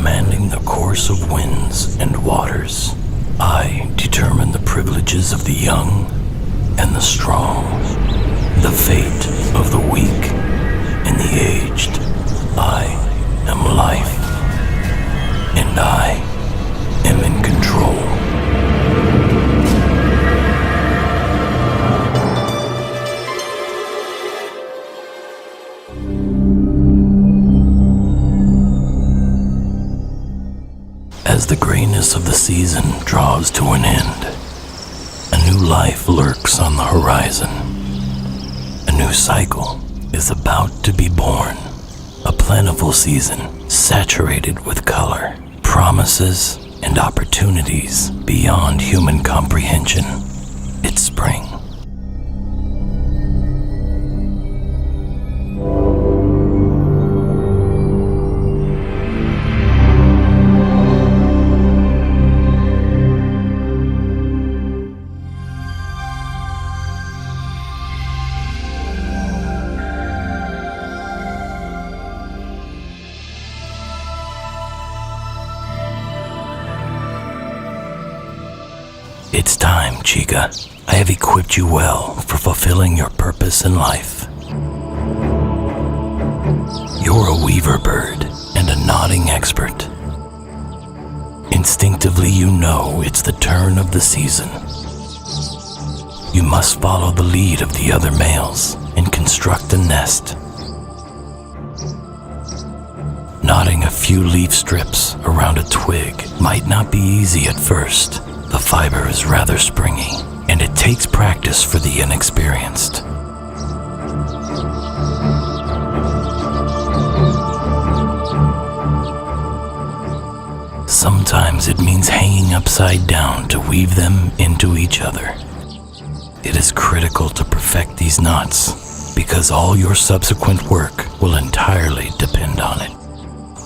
commanding the course of winds and waters. I determine the privileges of the young and the strong, the fate of the weak and the aged. I am life, and I am in control. As the grayness of the season draws to an end, a new life lurks on the horizon. A new cycle is about to be born. A plentiful season saturated with color, promises, and opportunities beyond human comprehension. It's spring. It's time, Chica. I have equipped you well for fulfilling your purpose in life. You're a weaver bird and a nodding expert. Instinctively, you know it's the turn of the season. You must follow the lead of the other males and construct a nest. Knotting a few leaf strips around a twig might not be easy at first. The fiber is rather springy, and it takes practice for the inexperienced. Sometimes it means hanging upside down to weave them into each other. It is critical to perfect these knots, because all your subsequent work will entirely depend on it.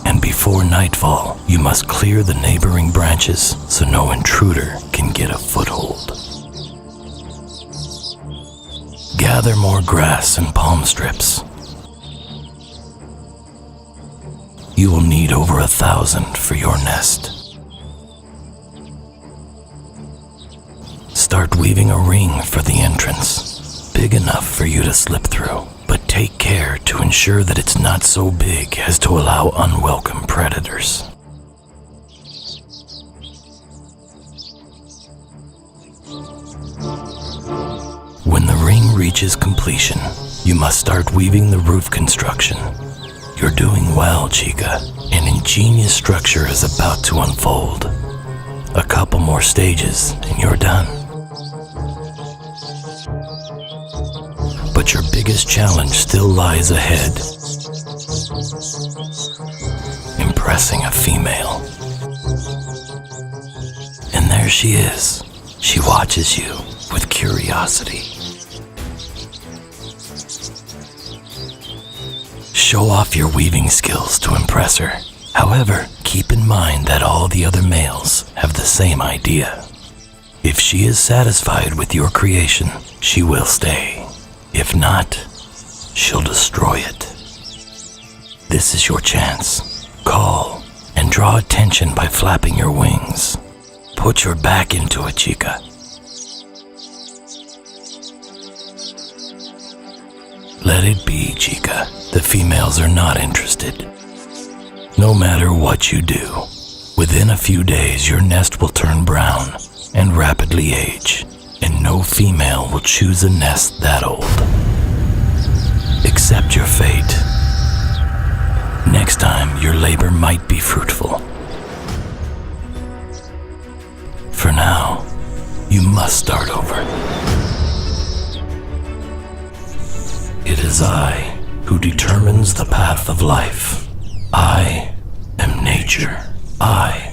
And before nightfall, you must clear the neighboring branches so no intruder can get a foothold. Gather more grass and palm strips. You will need over 1,000 for your nest. Start weaving a ring for the entrance, big enough for you to slip through. But take care to ensure that it's not so big as to allow unwelcome predators. When the ring reaches completion, you must start weaving the roof construction. You're doing well, Chica. An ingenious structure is about to unfold. A couple more stages and you're done. But your biggest challenge still lies ahead. Impressing a female. And there she is. She watches you with curiosity. Show off your weaving skills to impress her. However, keep in mind that all the other males have the same idea. If she is satisfied with your creation, she will stay. If not, she'll destroy it. This is your chance. Call and draw attention by flapping your wings. Put your back into it, Chica. Let it be, Chica. The females are not interested. No matter what you do, within a few days your nest will turn brown and rapidly age. And no female will choose a nest that old. Accept your fate. Next time, your labor might be fruitful. For now, you must start over. It is I who determines the path of life. I am nature. I